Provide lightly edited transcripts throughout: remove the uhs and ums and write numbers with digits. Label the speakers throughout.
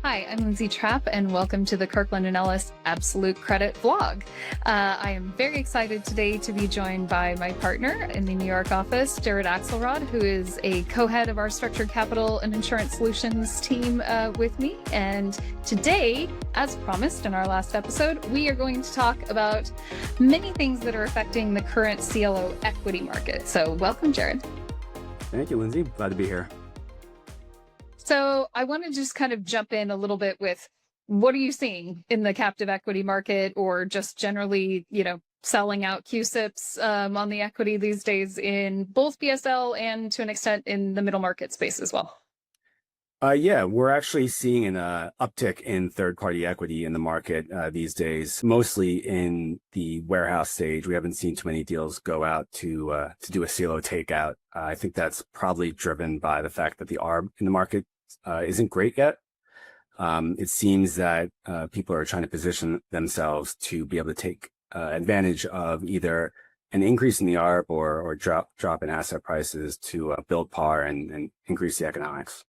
Speaker 1: Hi, I'm Lindsay Trapp, and welcome to the Kirkland & Ellis Absolute Credit vlog. I am very excited today to be joined by my partner in the New York office, Jared Axelrod, who is a co-head of our Structured Capital and Insurance Solutions team with me. And today, as promised in our last episode, we are going to talk about many things that are affecting the current CLO equity market. So welcome, Jared.
Speaker 2: Thank you, Lindsay. Glad to be here.
Speaker 1: So I want to just kind of jump in a little bit with what are you seeing in the captive equity market, or just generally, selling out CUSIPs on the equity these days in both BSL and to an extent in the middle market space as well?
Speaker 2: Yeah, we're actually seeing an uptick in third-party equity in the market these days, mostly in the warehouse stage. We haven't seen too many deals go out to do a CLO takeout. I think that's probably driven by the fact that the arb in the market isn't great yet. It seems that people are trying to position themselves to be able to take advantage of either an increase in the arb or drop in asset prices to build par and increase the economics.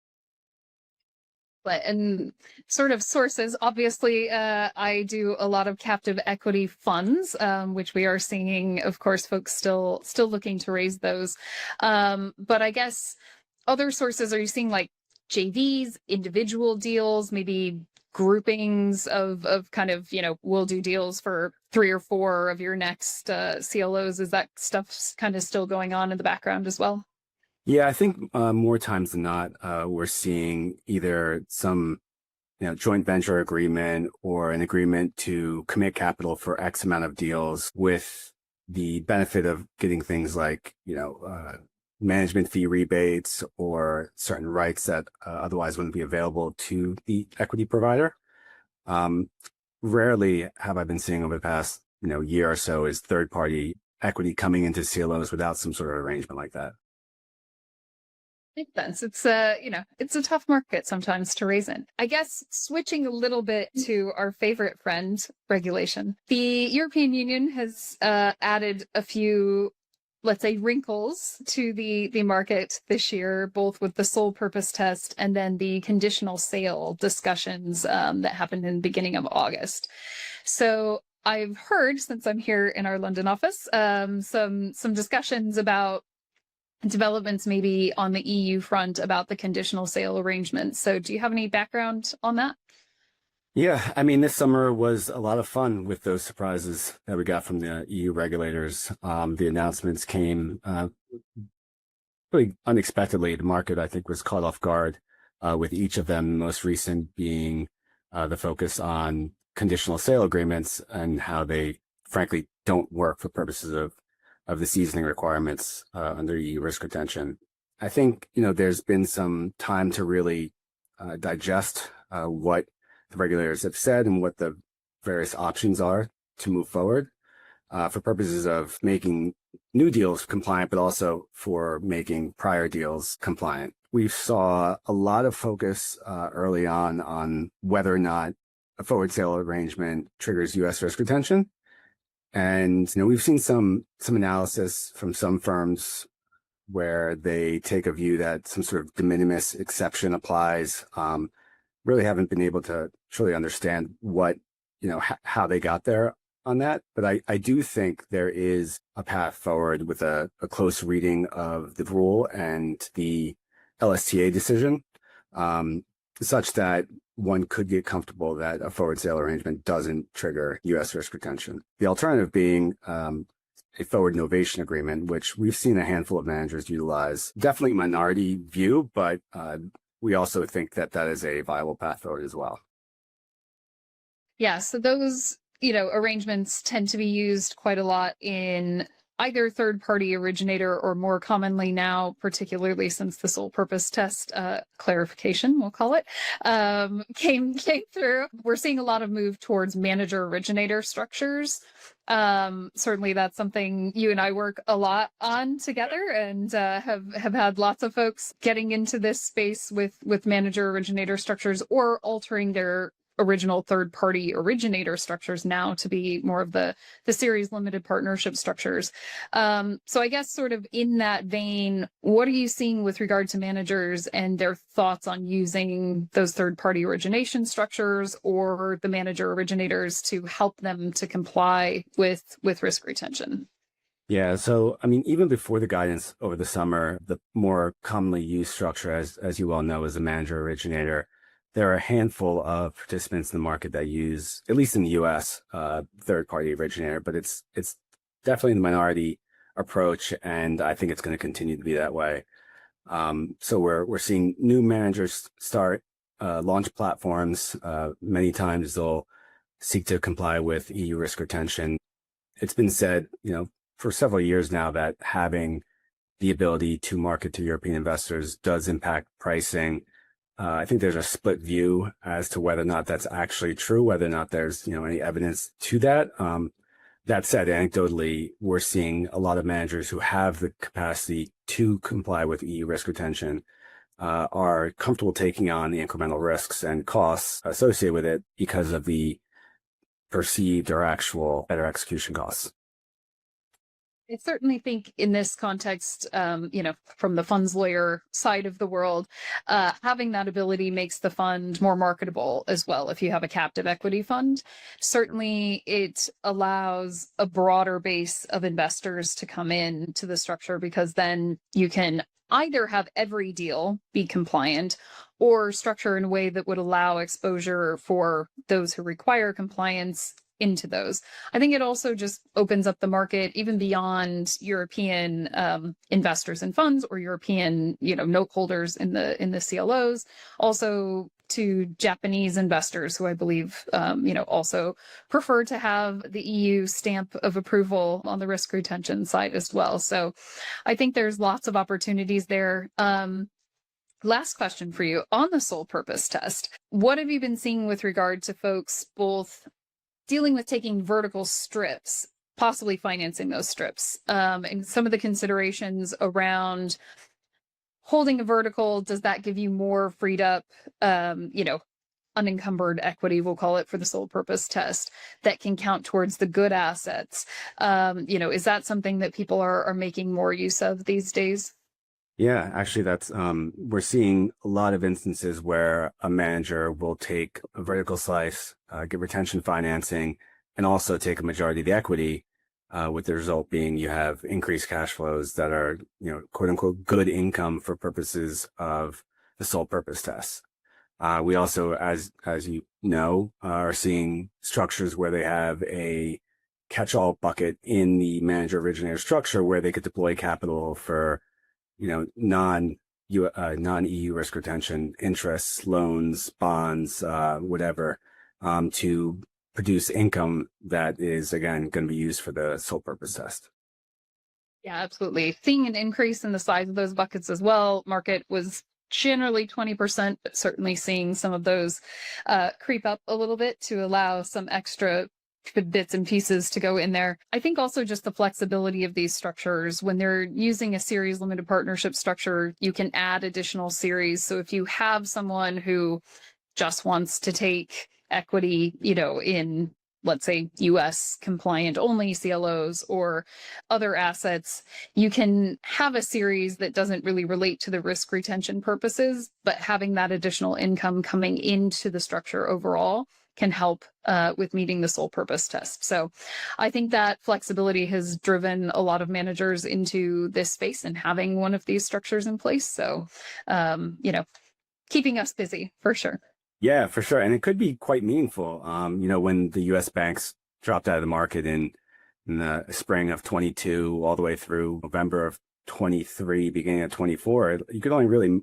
Speaker 1: And sort of sources, obviously, I do a lot of captive equity funds, which we are seeing, of course, folks still looking to raise those. But I guess other sources, are you seeing like JVs, individual deals, maybe groupings of kind of, we'll do deals for 3 or 4 of your next CLOs? Is that stuff kind of still going on in the background as well?
Speaker 2: Yeah, I think more times than not, we're seeing either some joint venture agreement or an agreement to commit capital for X amount of deals with the benefit of getting things like, management fee rebates or certain rights that otherwise wouldn't be available to the equity provider. Rarely have I been seeing over the past, year or so is third-party equity coming into CLOs without some sort of arrangement like that.
Speaker 1: Makes sense. It's a tough market sometimes to raise in. I guess switching a little bit to our favorite friend, regulation. The European Union has added a few, let's say, wrinkles to the market this year, both with the sole purpose test and then the conditional sale discussions that happened in the beginning of August. So I've heard, since I'm here in our London office, some discussions about developments maybe on the EU front about the conditional sale arrangements. So do you have any background on that?
Speaker 2: Yeah, I mean, this summer was a lot of fun with those surprises that we got from the EU regulators. The announcements came really unexpectedly. The market, I think, was caught off guard with each of them, most recent being the focus on conditional sale agreements and how they, frankly, don't work for purposes of the seasoning requirements under EU risk retention. I think, there's been some time to really digest what the regulators have said and what the various options are to move forward for purposes of making new deals compliant, but also for making prior deals compliant. We saw a lot of focus early on whether or not a forward sale arrangement triggers U.S. risk retention. And, we've seen some analysis from some firms where they take a view that some sort of de minimis exception applies. Really haven't been able to truly understand what, how they got there on that. But I do think there is a path forward with a close reading of the rule and the LSTA decision, such that one could get comfortable that a forward sale arrangement doesn't trigger U.S. risk retention. The alternative being a forward novation agreement, which we've seen a handful of managers utilize. Definitely minority view, but we also think that that is a viable path forward as well.
Speaker 1: Yeah, so those, arrangements tend to be used quite a lot in either third-party originator or more commonly now, particularly since the sole purpose test clarification, we'll call it, came through. We're seeing a lot of move towards manager-originator structures. Certainly that's something you and I work a lot on together, and have had lots of folks getting into this space with manager-originator structures or altering their original third-party originator structures now to be more of the series limited partnership structures. So I guess sort of in that vein, what are you seeing with regard to managers and their thoughts on using those third-party origination structures or the manager originators to help them to comply with risk retention?
Speaker 2: Yeah, so I mean, even before the guidance over the summer, the more commonly used structure, as you well know, is a manager originator. There are a handful of participants in the market that use, at least in the U.S., third-party originator, but it's definitely the minority approach, and I think it's going to continue to be that way. So we're seeing new managers start launch platforms. Many times they'll seek to comply with EU risk retention. It's been said, for several years now that having the ability to market to European investors does impact pricing. I think there's a split view as to whether or not that's actually true, whether or not there's, any evidence to that. That said, anecdotally, we're seeing a lot of managers who have the capacity to comply with EU risk retention are comfortable taking on the incremental risks and costs associated with it because of the perceived or actual better execution costs.
Speaker 1: I certainly think in this context, from the funds lawyer side of the world, having that ability makes the fund more marketable as well. If you have a captive equity fund, certainly it allows a broader base of investors to come in to the structure, because then you can either have every deal be compliant or structure in a way that would allow exposure for those who require compliance into those. I think it also just opens up the market even beyond European investors and funds or European, note holders in the CLOs, also to Japanese investors who I believe, also prefer to have the EU stamp of approval on the risk retention side as well. So I think there's lots of opportunities there. Last question for you on the sole purpose test. What have you been seeing with regard to folks both dealing with taking vertical strips, possibly financing those strips, and some of the considerations around holding a vertical? Does that give you more freed up, unencumbered equity, we'll call it, for the sole purpose test that can count towards the good assets? Is that something that people are making more use of these days?
Speaker 2: Yeah, actually, that's we're seeing a lot of instances where a manager will take a vertical slice, get retention financing, and also take a majority of the equity, with the result being you have increased cash flows that are, quote unquote, good income for purposes of the sole purpose test. We also, as you know, are seeing structures where they have a catch-all bucket in the manager originator structure where they could deploy capital for non-EU risk retention interests, loans, bonds, whatever, to produce income that is, again, going to be used for the sole purpose test.
Speaker 1: Yeah, absolutely. Seeing an increase in the size of those buckets as well. Market was generally 20%, but certainly seeing some of those creep up a little bit to allow some extra bits and pieces to go in there. I think also just the flexibility of these structures. When they're using a series limited partnership structure, you can add additional series. So if you have someone who just wants to take equity, in, let's say, US compliant only CLOs or other assets, you can have a series that doesn't really relate to the risk retention purposes, but having that additional income coming into the structure overall can help with meeting the sole purpose test. So I think that flexibility has driven a lot of managers into this space and having one of these structures in place. So, keeping us busy for sure.
Speaker 2: Yeah, for sure. And it could be quite meaningful. When the US banks dropped out of the market in the spring of 22 all the way through November of 23, beginning of 24, you could only really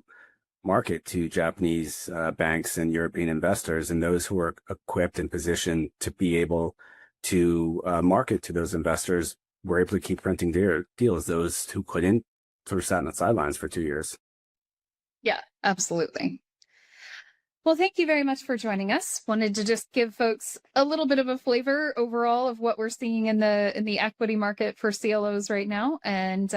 Speaker 2: market to Japanese banks and European investors, and those who are equipped and positioned to be able to market to those investors were able to keep printing their deals. Those who couldn't sort of sat on the sidelines for 2 years.
Speaker 1: Yeah, absolutely. Well, thank you very much for joining us. Wanted to just give folks a little bit of a flavor overall of what we're seeing in the equity market for CLOs right now. And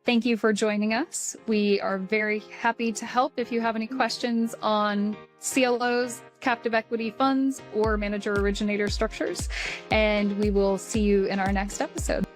Speaker 1: thank you for joining us. We are very happy to help if you have any questions on CLOs, captive equity funds or manager-originator structures. And we will see you in our next episode.